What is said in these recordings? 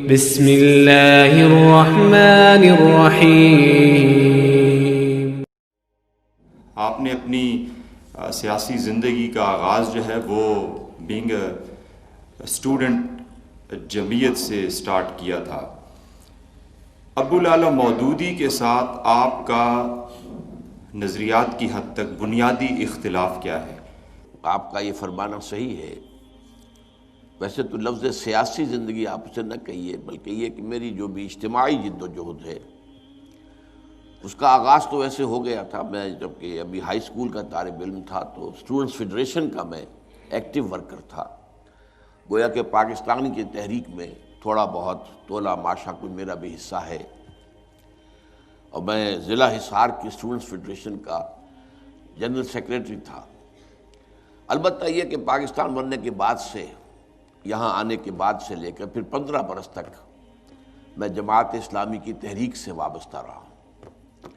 بسم اللہ الرحمن الرحیم۔ آپ نے اپنی سیاسی زندگی کا آغاز جو ہے وہ بینگ اے اسٹوڈنٹ جمعیت سے سٹارٹ کیا تھا۔ ابوالعلا مودودی کے ساتھ آپ کا نظریات کی حد تک بنیادی اختلاف کیا ہے؟ آپ کا یہ فرمانا صحیح ہے۔ ویسے تو لفظ سیاسی زندگی آپ سے نہ کہیے، بلکہ یہ کہ میری جو بھی اجتماعی جد و جہد ہے اس کا آغاز تو ویسے ہو گیا تھا۔ میں جب کہ ابھی ہائی اسکول کا طالب علم تھا تو اسٹوڈنٹس فیڈریشن کا میں ایکٹیو ورکر تھا۔ گویا کہ پاکستانی کی تحریک میں تھوڑا بہت تولا ماشا کوئی میرا بھی حصہ ہے، اور میں ضلع حصار کی اسٹوڈنٹس فیڈریشن کا جنرل سیکریٹری تھا۔ البتہ یہ کہ پاکستان بننے کے بعد سے، یہاں آنے کے بعد سے لے کر پھر 15 برس تک میں جماعت اسلامی کی تحریک سے وابستہ رہا ہوں۔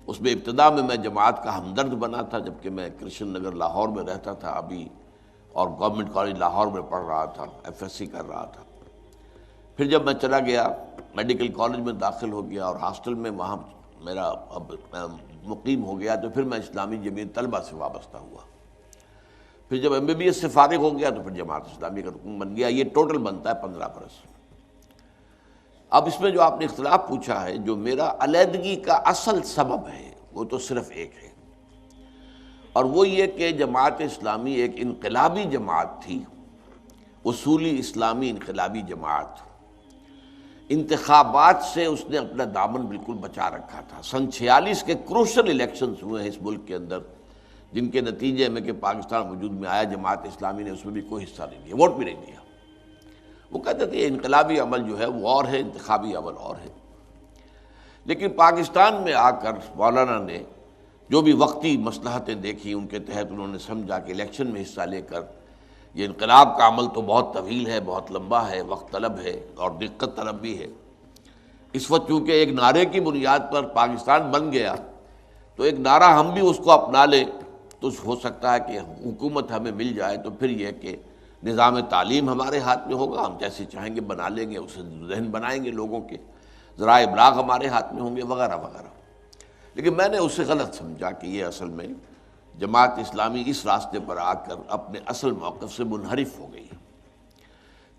اس میں ابتدا میں جماعت کا ہمدرد بنا تھا، جبکہ میں کرشن نگر لاہور میں رہتا تھا ابھی، اور گورنمنٹ کالج لاہور میں پڑھ رہا تھا، FSC کر رہا تھا۔ پھر جب میں چلا گیا میڈیکل کالج میں داخل ہو گیا اور ہاسٹل میں وہاں میرا اب مقیم ہو گیا، تو پھر میں اسلامی جمعیت طلبہ سے وابستہ ہوا۔ پھر جب MBBS سے فارغ ہو گیا تو پھر جماعت اسلامی کا رکن بن گیا۔ یہ ٹوٹل بنتا ہے 15 برس۔ اب اس میں جو آپ نے اختلاف پوچھا ہے، جو میرا علیحدگی کا اصل سبب ہے وہ تو صرف ایک ہے، اور وہ یہ کہ جماعت اسلامی ایک انقلابی جماعت تھی، اصولی اسلامی انقلابی جماعت۔ انتخابات سے اس نے اپنا دامن بالکل بچا رکھا تھا۔ سن 46 کے کروشل الیکشنز ہوئے ہیں اس ملک کے اندر، جن کے نتیجے میں کہ پاکستان وجود میں آیا، جماعت اسلامی نے اس میں بھی کوئی حصہ نہیں دیا، ووٹ بھی نہیں دیا۔ وہ کہتے تھے انقلابی عمل جو ہے وہ اور ہے، انتخابی عمل اور ہے۔ لیکن پاکستان میں آ کر مولانا نے جو بھی وقتی مصلحتیں دیکھی، ان کے تحت انہوں نے سمجھا کہ الیکشن میں حصہ لے کر یہ انقلاب کا عمل تو بہت طویل ہے، بہت لمبا ہے، وقت طلب ہے اور دقت طلب بھی ہے۔ اس وقت چونکہ ایک نعرے کی بنیاد پر پاکستان بن گیا، تو ایک نعرہ ہم بھی اس کو اپنا لیں تو ہو سکتا ہے کہ حکومت ہمیں مل جائے، تو پھر یہ کہ نظام تعلیم ہمارے ہاتھ میں ہوگا، ہم جیسے چاہیں گے بنا لیں گے، اسے ذہن بنائیں گے لوگوں کے، ذرائع ابلاغ ہمارے ہاتھ میں ہوں گے، وغیرہ وغیرہ۔ لیکن میں نے اسے غلط سمجھا کہ یہ اصل میں جماعت اسلامی اس راستے پر آ کر اپنے اصل موقف سے منحرف ہو گئی۔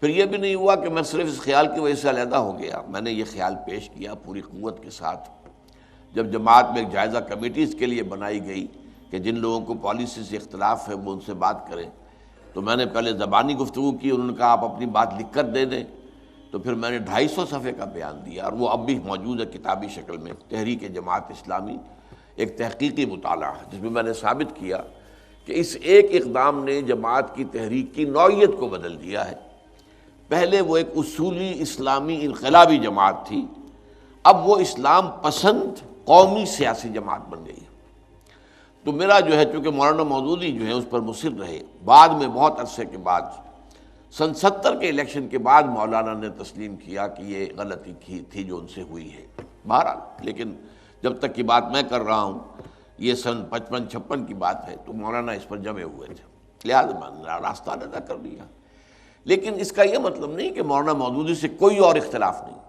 پھر یہ بھی نہیں ہوا کہ میں صرف اس خیال کی وجہ سے علیحدہ ہو گیا، میں نے یہ خیال پیش کیا پوری قوت کے ساتھ جب جماعت میں ایک جائزہ کمیٹیز کے لیے بنائی گئی کہ جن لوگوں کو پالیسی سے اختلاف ہے وہ ان سے بات کریں۔ تو میں نے پہلے زبانی گفتگو کی، انہوں نے کہا آپ اپنی بات لکھ کر دے دیں، تو پھر میں نے 250 صفحے کا بیان دیا، اور وہ اب بھی موجود ہے کتابی شکل میں، تحریک جماعت اسلامی، ایک تحقیقی مطالعہ جس میں نے ثابت کیا کہ اس ایک اقدام نے جماعت کی تحریک کی نوعیت کو بدل دیا ہے۔ پہلے وہ ایک اصولی اسلامی انقلابی جماعت تھی، اب وہ اسلام پسند قومی سیاسی جماعت بن گئی۔ تو میرا جو ہے، چونکہ مولانا مودودی جو ہے اس پر مصر رہے، بعد میں بہت عرصے کے بعد سن 70 کے الیکشن کے بعد مولانا نے تسلیم کیا کہ یہ غلطی تھی جو ان سے ہوئی ہے۔ بہرحال لیکن جب تک کی بات میں کر رہا ہوں، یہ سن 55-56 کی بات ہے، تو مولانا اس پر جمے ہوئے تھے، لہٰذا میں نے راستہ ادا کر دیا۔ لیکن اس کا یہ مطلب نہیں کہ مولانا مودودی سے کوئی اور اختلاف نہیں۔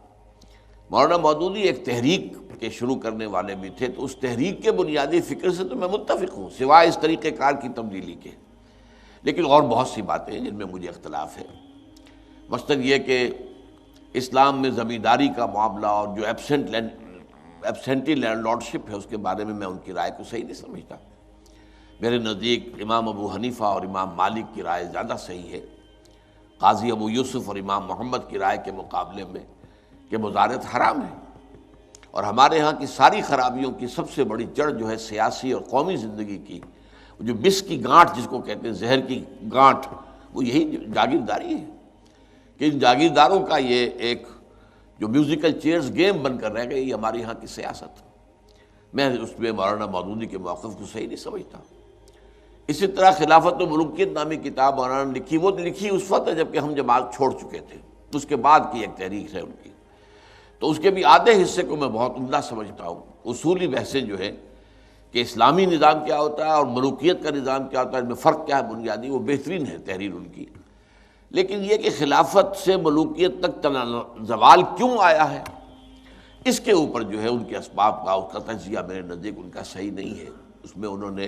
مولانا مودودی ایک تحریک کے شروع کرنے والے بھی تھے، تو اس تحریک کے بنیادی فکر سے تو میں متفق ہوں، سوائے اس طریقہ کار کی تبدیلی کے۔ لیکن اور بہت سی باتیں ہیں جن میں مجھے اختلاف ہے، مثلاً یہ کہ اسلام میں زمینداری کا معاملہ اور جو ایبسینٹی لینڈ لارڈشپ ہے، اس کے بارے میں ان کی رائے کو صحیح نہیں سمجھتا۔ میرے نزدیک امام ابو حنیفہ اور امام مالک کی رائے زیادہ صحیح ہے، قاضی ابو یوسف اور امام محمد کی رائے کے مقابلے میں، کہ مزارعت حرام ہے۔ اور ہمارے ہاں کی ساری خرابیوں کی سب سے بڑی جڑ جو ہے سیاسی اور قومی زندگی کی، جو بس کی گانٹھ جس کو کہتے ہیں، زہر کی گانٹھ، وہ یہی جاگیرداری ہے کہ ان جاگیرداروں کا یہ ایک جو میوزیکل چیئرز گیم بن کر رہ گئی، یہ ہمارے یہاں کی سیاست۔ میں اس میں مولانا مودودی کے موقف کو صحیح نہیں سمجھتا۔ اسی طرح خلافت و ملوکیت نامی کتاب مولانا نے لکھی، وہ لکھی اس وقت جب کہ ہم جماعت چھوڑ چکے تھے، اس کے بعد کی ایک تحریک ہے ان کی، تو اس کے بھی آدھے حصے کو میں بہت عمدہ سمجھتا ہوں۔ اصولی بحثیں جو ہے کہ اسلامی نظام کیا ہوتا ہے اور ملوکیت کا نظام کیا ہوتا ہے، ان میں فرق کیا ہے بنیادی، وہ بہترین ہے تحریر ان کی۔ لیکن یہ کہ خلافت سے ملوکیت تک زوال کیوں آیا ہے، اس کے اوپر جو ہے ان کے اسباب کا، اس کا تجزیہ میرے نزدیک ان کا صحیح نہیں ہے۔ اس میں انہوں نے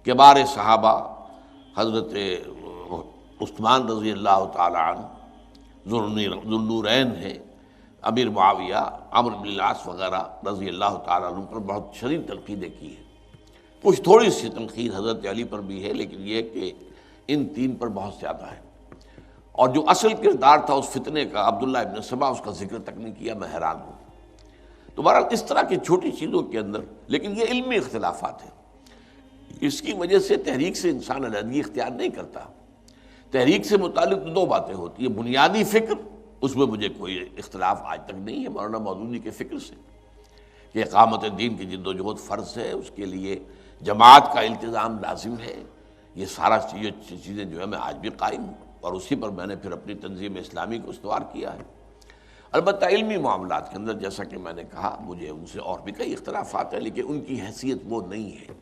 کبار صحابہ حضرت عثمان رضی اللہ تعالی عنہ، ذوالنورین ہیں، امیر معاویہ، عمرو بن العاص وغیرہ رضی اللہ تعالیٰ عنہ پر بہت شدید تنقیدیں کی ہیں۔ کچھ تھوڑی سی تنقید حضرت علی پر بھی ہے، لیکن یہ کہ ان تین پر بہت زیادہ ہے۔ اور جو اصل کردار تھا اس فتنے کا، عبداللہ ابن سبا، اس کا ذکر تک نہیں کیا، میں حیران ہوں۔ تو بہرحال اس طرح کی چھوٹی چیزوں کے اندر، لیکن یہ علمی اختلافات ہیں، اس کی وجہ سے تحریک سے انسان علیحدگی اختیار نہیں کرتا۔ تحریک سے متعلق دو باتیں ہوتی ہیں، بنیادی فکر، اس میں مجھے کوئی اختلاف آج تک نہیں ہے مولانا مودودی کے فکر سے، کہ اقامت دین کی جد و جہد فرض ہے، اس کے لیے جماعت کا التزام لازم ہے۔ یہ سارا چیزیں جو ہے میں آج بھی قائم ہوں، اور اسی پر میں نے پھر اپنی تنظیم اسلامی کو استوار کیا ہے۔ البتہ علمی معاملات کے اندر جیسا کہ میں نے کہا، مجھے ان سے اور بھی کئی اختلافات ہیں، لیکن ان کی حیثیت وہ نہیں ہے۔